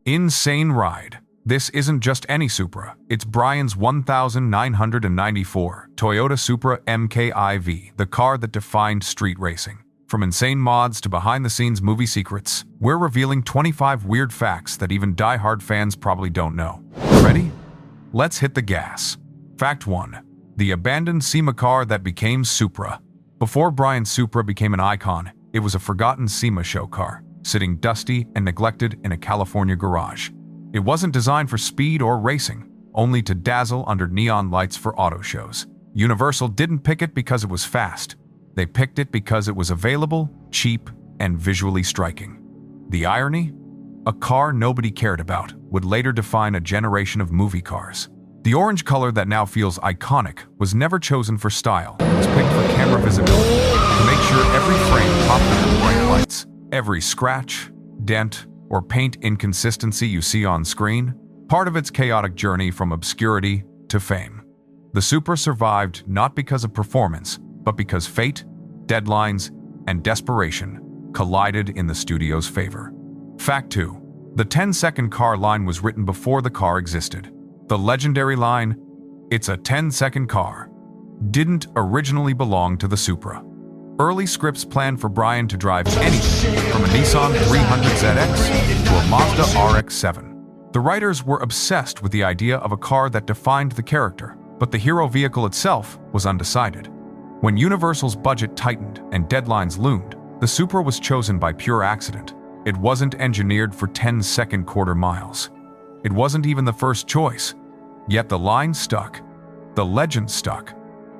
Insane ride. This isn't just any Supra, it's Brian's 1994 Toyota Supra MKIV, the car that defined street racing. From insane mods to behind-the-scenes movie secrets, we're revealing 25 weird facts that even die-hard fans probably don't know. Ready? Let's hit the gas. Fact 1. The abandoned SEMA car that became Supra. Before Brian's Supra became an icon, it was a forgotten SEMA show car, sitting dusty and neglected in a California garage. It wasn't designed for speed or racing, only to dazzle under neon lights for auto shows. Universal didn't pick it because it was fast. They picked it because it was available, cheap, and visually striking. The irony? A car nobody cared about would later define a generation of movie cars. The orange color that now feels iconic was never chosen for style. It was picked for camera visibility, to make sure every frame popped under bright lights. Every scratch, dent, or paint inconsistency you see on screen, part of its chaotic journey from obscurity to fame. The Supra survived not because of performance, but because fate, deadlines, and desperation collided in the studio's favor. Fact 2. The 10-second car line was written before the car existed. The legendary line, "It's a 10-second car," didn't originally belong to the Supra. Early scripts planned for Brian to drive anything, from a Nissan 300ZX to a Mazda RX-7. The writers were obsessed with the idea of a car that defined the character, but the hero vehicle itself was undecided. When Universal's budget tightened and deadlines loomed, the Supra was chosen by pure accident. It wasn't engineered for 10-second quarter miles. It wasn't even the first choice. Yet the line stuck, the legend stuck,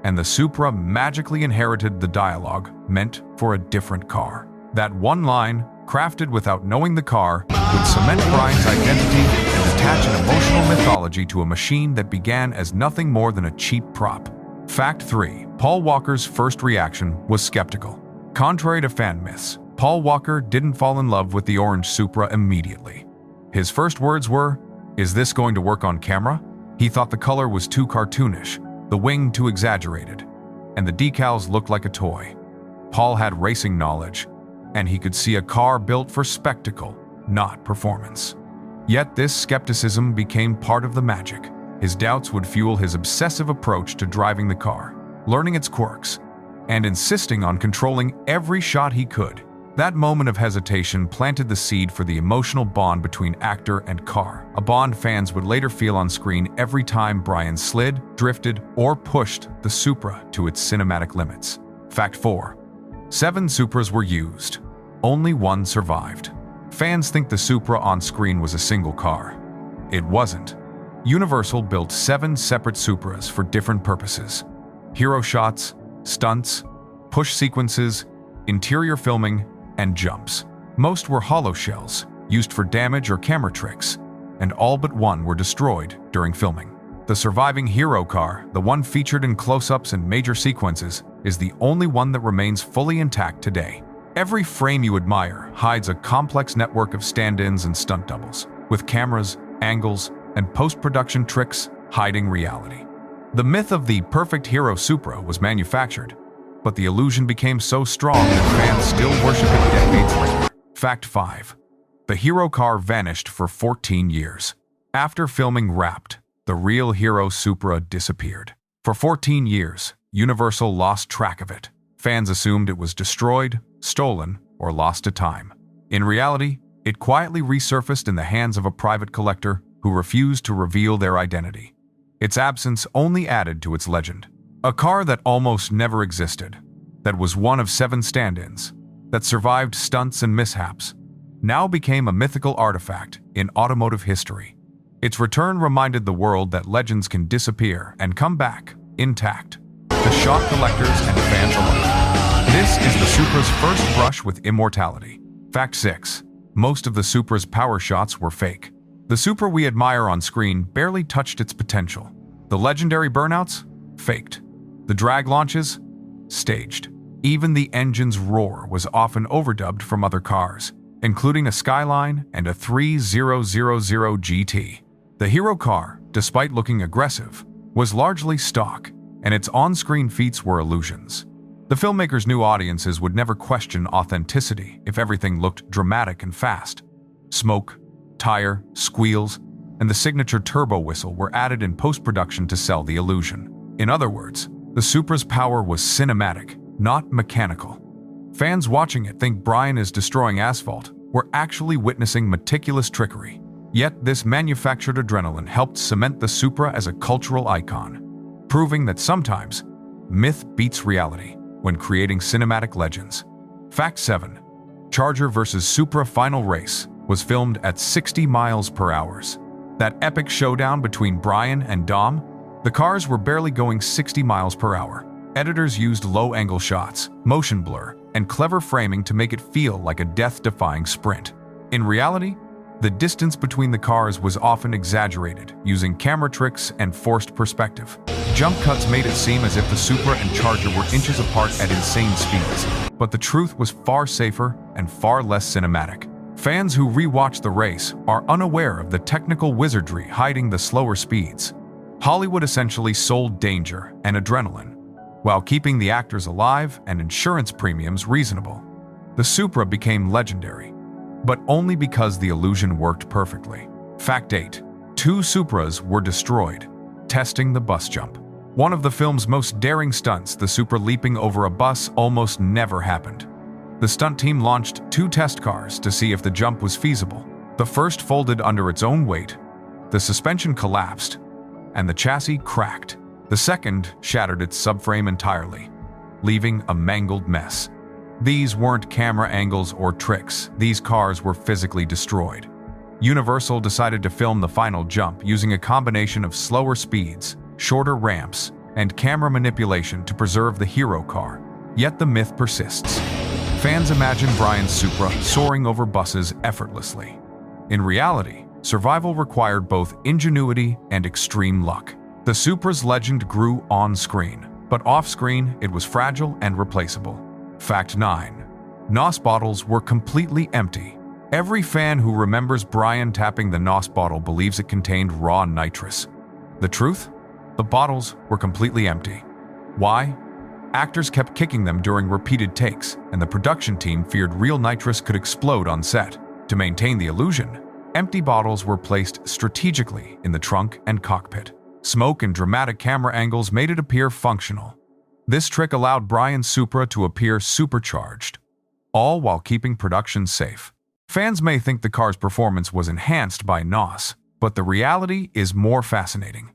and the Supra magically inherited the dialogue meant for a different car. That one line, crafted without knowing the car, would cement Brian's identity and attach an emotional mythology to a machine that began as nothing more than a cheap prop. Fact 3. Paul Walker's first reaction was skeptical. Contrary to fan myths, Paul Walker didn't fall in love with the orange Supra immediately. His first words were, "Is this going to work on camera?" He thought the color was too cartoonish, the wing too exaggerated, and the decals looked like a toy. Paul had racing knowledge, and he could see a car built for spectacle, not performance. Yet this skepticism became part of the magic. His doubts would fuel his obsessive approach to driving the car, learning its quirks, and insisting on controlling every shot he could. That moment of hesitation planted the seed for the emotional bond between actor and car, a bond fans would later feel on screen every time Brian slid, drifted, or pushed the Supra to its cinematic limits. Fact 4. 7 Supras were used. Only one survived. Fans think the Supra on screen was a single car. It wasn't. Universal built 7 separate Supras for different purposes: hero shots, stunts, push sequences, interior filming, and jumps. Most were hollow shells, used for damage or camera tricks, and all but one were destroyed during filming. The surviving hero car, the one featured in close-ups and major sequences, is the only one that remains fully intact today. Every frame you admire hides a complex network of stand-ins and stunt doubles, with cameras, angles, and post-production tricks hiding reality. The myth of the perfect hero Supra was manufactured, but the illusion became so strong that fans still worship it decades later. Fact 5. The hero car vanished for 14 years. After filming wrapped, the real hero Supra disappeared. For 14 years, Universal lost track of it. Fans assumed it was destroyed, stolen, or lost to time. In reality, it quietly resurfaced in the hands of a private collector who refused to reveal their identity. Its absence only added to its legend. A car that almost never existed, that was one of 7 stand-ins, that survived stunts and mishaps, now became a mythical artifact in automotive history. Its return reminded the world that legends can disappear and come back, intact, to shock collectors and fans alike. This is the Supra's first brush with immortality. Fact 6. Most of the Supra's power shots were fake. The Supra we admire on screen barely touched its potential. The legendary burnouts? Faked. The drag launches? Staged. Even the engine's roar was often overdubbed from other cars, including a Skyline and a 3000 GT. The hero car, despite looking aggressive, was largely stock, and its on-screen feats were illusions. The filmmakers knew audiences would never question authenticity if everything looked dramatic and fast. Smoke, tire, squeals, and the signature turbo whistle were added in post-production to sell the illusion. In other words, the Supra's power was cinematic, not mechanical. Fans watching it think Brian is destroying asphalt. We're actually witnessing meticulous trickery. Yet this manufactured adrenaline helped cement the Supra as a cultural icon, proving that sometimes myth beats reality when creating cinematic legends. Fact 7. Charger vs. Supra final race was filmed at 60 miles per hour. That epic showdown between Brian and Dom, the cars were barely going 60 miles per hour. Editors used low-angle shots, motion blur, and clever framing to make it feel like a death-defying sprint. In reality, the distance between the cars was often exaggerated, using camera tricks and forced perspective. Jump cuts made it seem as if the Supra and Charger were inches apart at insane speeds, but the truth was far safer and far less cinematic. Fans who rewatch the race are unaware of the technical wizardry hiding the slower speeds. Hollywood essentially sold danger and adrenaline, while keeping the actors alive and insurance premiums reasonable. The Supra became legendary, but only because the illusion worked perfectly. Fact 8. 2 Supras were destroyed, testing the bus jump. One of the film's most daring stunts, the Supra leaping over a bus, almost never happened. The stunt team launched 2 test cars to see if the jump was feasible. The first folded under its own weight, the suspension collapsed, and the chassis cracked. The second shattered its subframe entirely, leaving a mangled mess. These weren't camera angles or tricks, these cars were physically destroyed. Universal decided to film the final jump using a combination of slower speeds, shorter ramps, and camera manipulation to preserve the hero car. Yet the myth persists. Fans imagine Brian's Supra soaring over buses effortlessly. In reality, survival required both ingenuity and extreme luck. The Supra's legend grew on-screen, but off-screen it was fragile and replaceable. Fact 9. NOS bottles were completely empty. Every fan who remembers Brian tapping the NOS bottle believes it contained raw nitrous. The truth? The bottles were completely empty. Why? Actors kept kicking them during repeated takes, and the production team feared real nitrous could explode on set. To maintain the illusion, empty bottles were placed strategically in the trunk and cockpit. Smoke and dramatic camera angles made it appear functional. This trick allowed Brian's Supra to appear supercharged, all while keeping production safe. Fans may think the car's performance was enhanced by NOS, but the reality is more fascinating.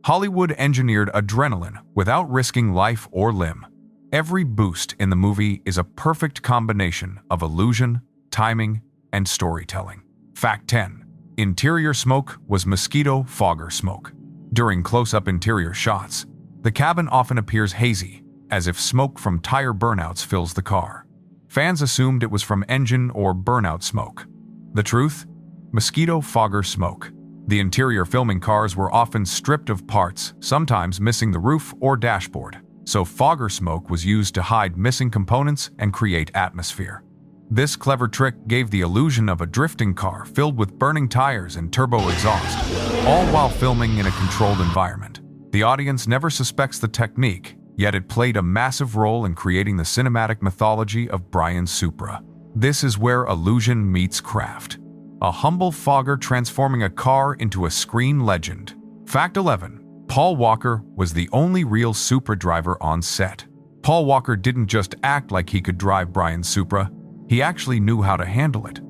Hollywood engineered adrenaline without risking life or limb. Every boost in the movie is a perfect combination of illusion, timing, and storytelling. Fact 10. Interior smoke was mosquito fogger smoke. During close-up interior shots, the cabin often appears hazy, as if smoke from tire burnouts fills the car. Fans assumed it was from engine or burnout smoke. The truth? Mosquito fogger smoke. The interior filming cars were often stripped of parts, sometimes missing the roof or dashboard, so fogger smoke was used to hide missing components and create atmosphere. This clever trick gave the illusion of a drifting car filled with burning tires and turbo exhaust, all while filming in a controlled environment. The audience never suspects the technique, yet it played a massive role in creating the cinematic mythology of Brian's Supra. This is where illusion meets craft. A humble fogger transforming a car into a screen legend. Fact 11. Paul Walker was the only real Supra driver on set. Paul Walker didn't just act like he could drive Brian's Supra, he actually knew how to handle it.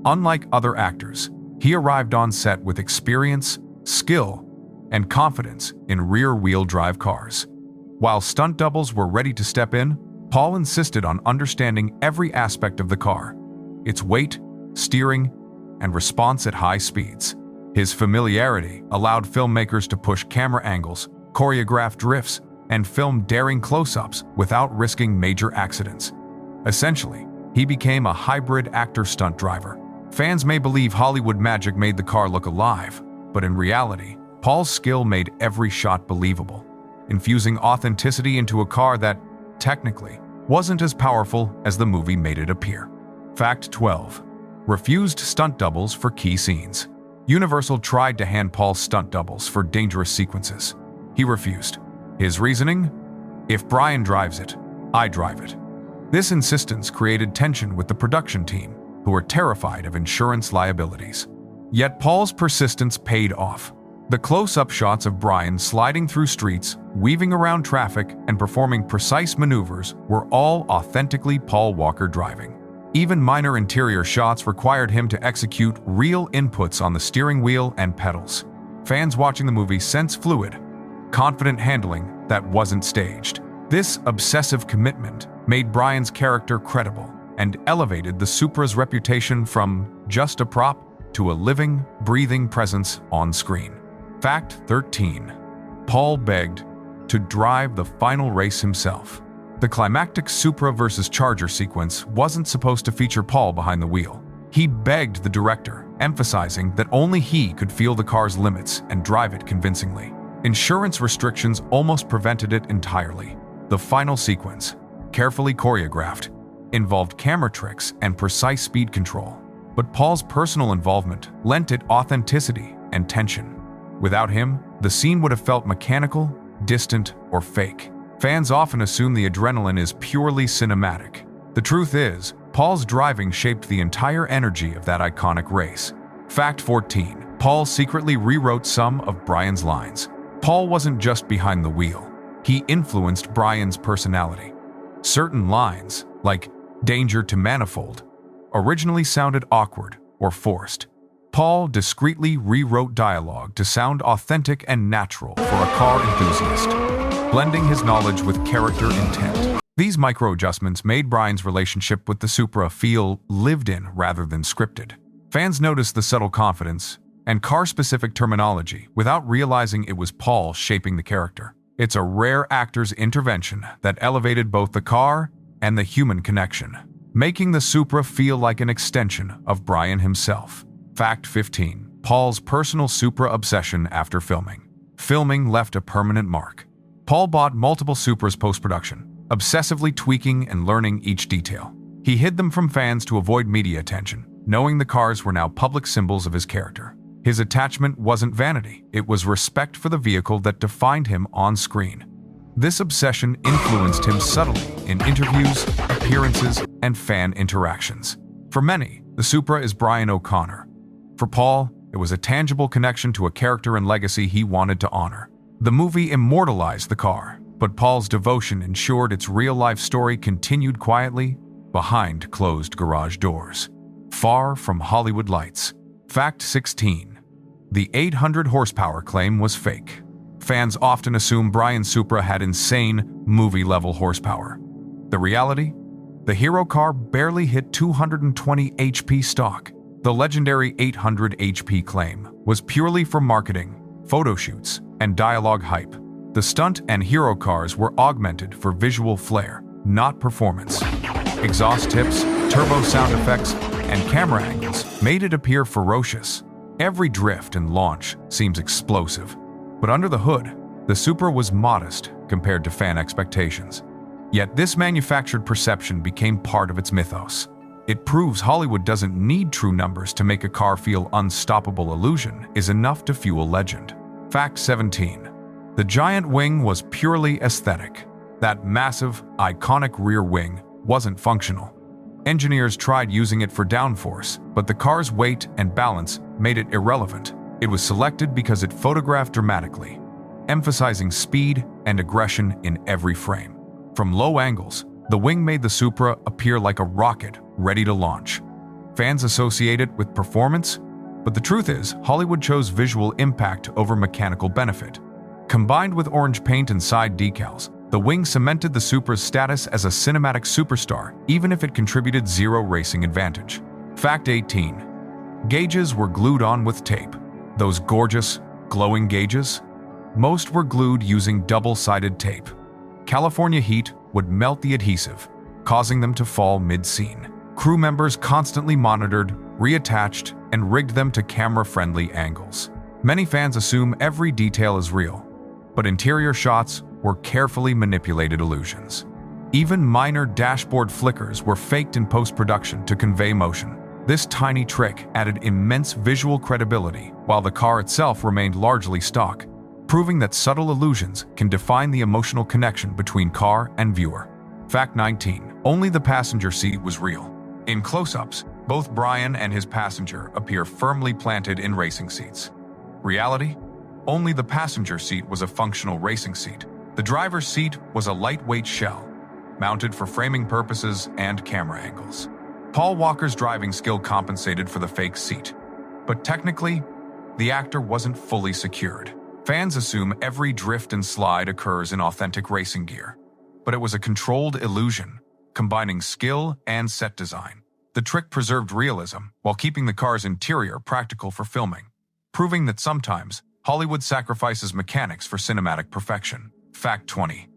Unlike other actors, he arrived on set with experience, skill, and confidence in rear-wheel drive cars. While stunt doubles were ready to step in, Paul insisted on understanding every aspect of the car, its weight, steering, and response at high speeds. His familiarity allowed filmmakers to push camera angles, choreograph drifts, and film daring close-ups without risking major accidents. Essentially, he became a hybrid actor-stunt driver. Fans may believe Hollywood magic made the car look alive, but in reality, Paul's skill made every shot believable, infusing authenticity into a car that, technically, wasn't as powerful as the movie made it appear. Fact 12. Refused stunt doubles for key scenes. Universal tried to hand Paul stunt doubles for dangerous sequences. He refused. His reasoning? If Brian drives it, I drive it. This insistence created tension with the production team, who were terrified of insurance liabilities. Yet Paul's persistence paid off. The close-up shots of Brian sliding through streets, weaving around traffic, and performing precise maneuvers were all authentically Paul Walker driving. Even minor interior shots required him to execute real inputs on the steering wheel and pedals. Fans watching the movie sense fluid, confident handling that wasn't staged. This obsessive commitment made Brian's character credible and elevated the Supra's reputation from just a prop to a living, breathing presence on screen. Fact 13. Paul begged to drive the final race himself. The climactic Supra versus Charger sequence wasn't supposed to feature Paul behind the wheel. He begged the director, emphasizing that only he could feel the car's limits and drive it convincingly. Insurance restrictions almost prevented it entirely. The final sequence, carefully choreographed, involved camera tricks and precise speed control. But Paul's personal involvement lent it authenticity and tension. Without him, the scene would have felt mechanical, distant, or fake. Fans often assume the adrenaline is purely cinematic. The truth is, Paul's driving shaped the entire energy of that iconic race. Fact 14. Paul secretly rewrote some of Brian's lines. Paul wasn't just behind the wheel. He influenced Brian's personality. Certain lines, like "danger to manifold," originally sounded awkward or forced. Paul discreetly rewrote dialogue to sound authentic and natural for a car enthusiast, blending his knowledge with character intent. These micro-adjustments made Brian's relationship with the Supra feel lived-in rather than scripted. Fans noticed the subtle confidence and car-specific terminology without realizing it was Paul shaping the character. It's a rare actor's intervention that elevated both the car and the human connection, making the Supra feel like an extension of Brian himself. Fact 15. Paul's personal Supra obsession after filming. Filming left a permanent mark. Paul bought multiple Supras post-production, obsessively tweaking and learning each detail. He hid them from fans to avoid media attention, knowing the cars were now public symbols of his character. His attachment wasn't vanity, it was respect for the vehicle that defined him on screen. This obsession influenced him subtly in interviews, appearances, and fan interactions. For many, the Supra is Brian O'Connor. For Paul, it was a tangible connection to a character and legacy he wanted to honor. The movie immortalized the car, but Paul's devotion ensured its real-life story continued quietly behind closed garage doors, far from Hollywood lights. Fact 16. The 800 horsepower claim was fake. Fans often assume Brian's Supra had insane, movie-level horsepower. The reality? The hero car barely hit 220 HP stock. The legendary 800 HP claim was purely for marketing, photo shoots, and dialogue hype. The stunt and hero cars were augmented for visual flair, not performance. Exhaust tips, turbo sound effects, and camera angles made it appear ferocious. Every drift and launch seems explosive. But under the hood, the Supra was modest compared to fan expectations. Yet this manufactured perception became part of its mythos. It proves Hollywood doesn't need true numbers to make a car feel unstoppable. Illusion is enough to fuel legend. Fact 17. The giant wing was purely aesthetic. That massive, iconic rear wing wasn't functional. Engineers tried using it for downforce, but the car's weight and balance made it irrelevant. It was selected because it photographed dramatically, emphasizing speed and aggression in every frame. From low angles, the wing made the Supra appear like a rocket ready to launch. Fans associate it with performance, but the truth is, Hollywood chose visual impact over mechanical benefit. Combined with orange paint and side decals, the wing cemented the Supra's status as a cinematic superstar, even if it contributed zero racing advantage. Fact 18. Gauges were glued on with tape. Those gorgeous, glowing gauges? Most were glued using double-sided tape. California heat would melt the adhesive, causing them to fall mid-scene. Crew members constantly monitored, reattached, and rigged them to camera-friendly angles. Many fans assume every detail is real, but interior shots were carefully manipulated illusions. Even minor dashboard flickers were faked in post-production to convey motion. This tiny trick added immense visual credibility, while the car itself remained largely stock, proving that subtle illusions can define the emotional connection between car and viewer. Fact 19. Only the passenger seat was real. In close-ups, Both Brian and his passenger appear firmly planted in racing seats. Reality? Only the passenger seat was a functional racing seat. The driver's seat was a lightweight shell, mounted for framing purposes and camera angles. Paul Walker's driving skill compensated for the fake seat, but technically, the actor wasn't fully secured. Fans assume every drift and slide occurs in authentic racing gear, but it was a controlled illusion, combining skill and set design. The trick preserved realism while keeping the car's interior practical for filming, proving that sometimes Hollywood sacrifices mechanics for cinematic perfection. Fact 20.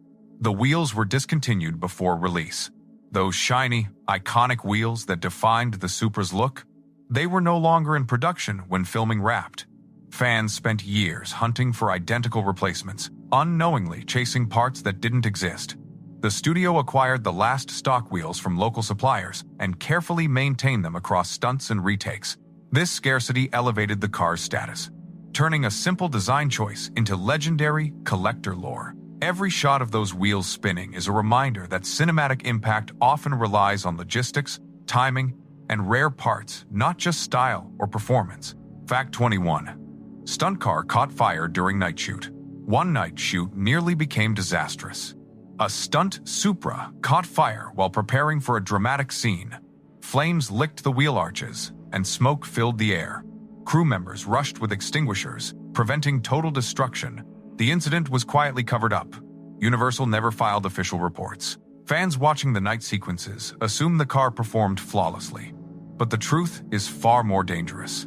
The wheels were discontinued before release. Those shiny, iconic wheels that defined the Supra's look, they were no longer in production when filming wrapped. Fans spent years hunting for identical replacements, unknowingly chasing parts that didn't exist. The studio acquired the last stock wheels from local suppliers and carefully maintained them across stunts and retakes. This scarcity elevated the car's status, turning a simple design choice into legendary collector lore. Every shot of those wheels spinning is a reminder that cinematic impact often relies on logistics, timing, and rare parts, not just style or performance. Fact 21. Stunt car caught fire during night shoot. One night shoot nearly became disastrous. A stunt Supra caught fire while preparing for a dramatic scene. Flames licked the wheel arches, and smoke filled the air. Crew members rushed with extinguishers, preventing total destruction. The incident was quietly covered up. Universal never filed official reports. Fans watching the night sequences assumed the car performed flawlessly. But the truth is far more dangerous.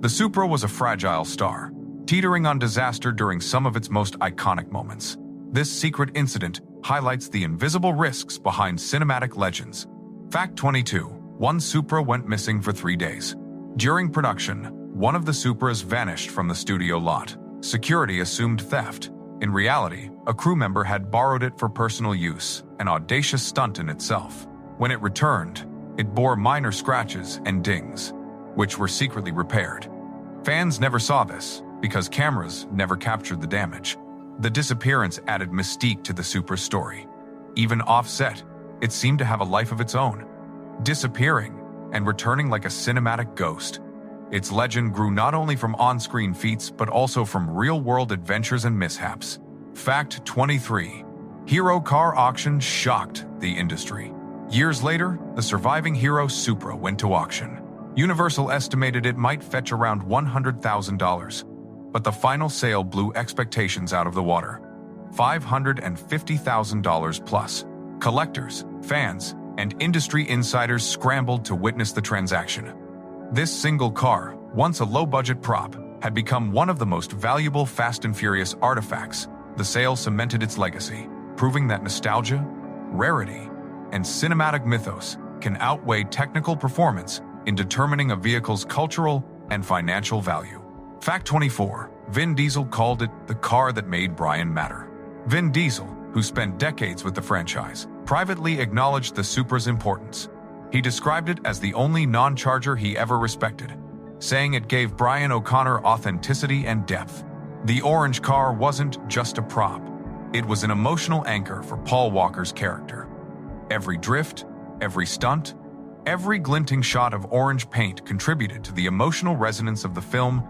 The Supra was a fragile star, teetering on disaster during some of its most iconic moments. This secret incident highlights the invisible risks behind cinematic legends. Fact 22. One Supra went missing for 3 days. During production, one of the Supras vanished from the studio lot. Security assumed theft. In reality, a crew member had borrowed it for personal use, an audacious stunt in itself. When it returned, it bore minor scratches and dings, which were secretly repaired. Fans never saw this because cameras never captured the damage. The disappearance added mystique to the Supra's story. Even off-set, it seemed to have a life of its own, disappearing and returning like a cinematic ghost. Its legend grew not only from on-screen feats but also from real-world adventures and mishaps. Fact 23. Hero car auction shocked the industry. Years later, the surviving Hero Supra went to auction. Universal estimated it might fetch around $100,000, but the final sale blew expectations out of the water. $550,000 plus. Collectors, fans, and industry insiders scrambled to witness the transaction. This single car, once a low-budget prop, had become one of the most valuable Fast and Furious artifacts. The sale cemented its legacy, proving that nostalgia, rarity, and cinematic mythos can outweigh technical performance in determining a vehicle's cultural and financial value. Fact 24. Vin Diesel called it the car that made Brian matter. Vin Diesel, who spent decades with the franchise, privately acknowledged the Supra's importance. He described it as the only non-charger he ever respected, saying it gave Brian O'Connor authenticity and depth. The orange car wasn't just a prop. It was an emotional anchor for Paul Walker's character. Every drift, every stunt, every glinting shot of orange paint contributed to the emotional resonance of the film,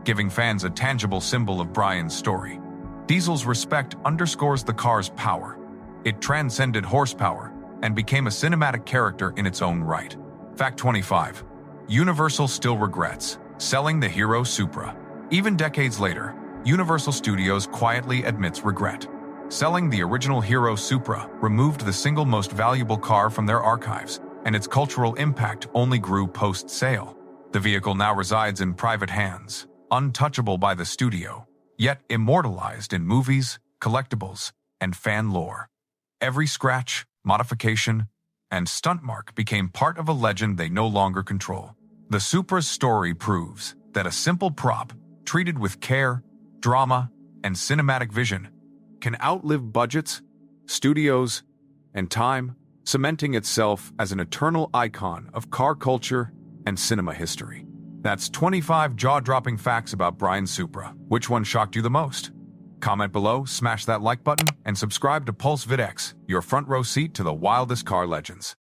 giving fans a tangible symbol of Brian's story. Diesel's respect underscores the car's power. It transcended horsepower and became a cinematic character in its own right. Fact 25. Universal still regrets selling the Hero Supra. Even decades later, Universal Studios quietly admits regret. Selling the original Hero Supra removed the single most valuable car from their archives, and its cultural impact only grew post-sale. The vehicle now resides in private hands, untouchable by the studio, yet immortalized in movies, collectibles, and fan lore. Every scratch, modification, and stunt mark became part of a legend they no longer control. The Supra's story proves that a simple prop, treated with care, drama, and cinematic vision, can outlive budgets, studios, and time, cementing itself as an eternal icon of car culture and cinema history. That's 25 jaw-dropping facts about Brian Supra. Which one shocked you the most? Comment below, smash that like button, and subscribe to Pulse VidX, your front row seat to the wildest car legends.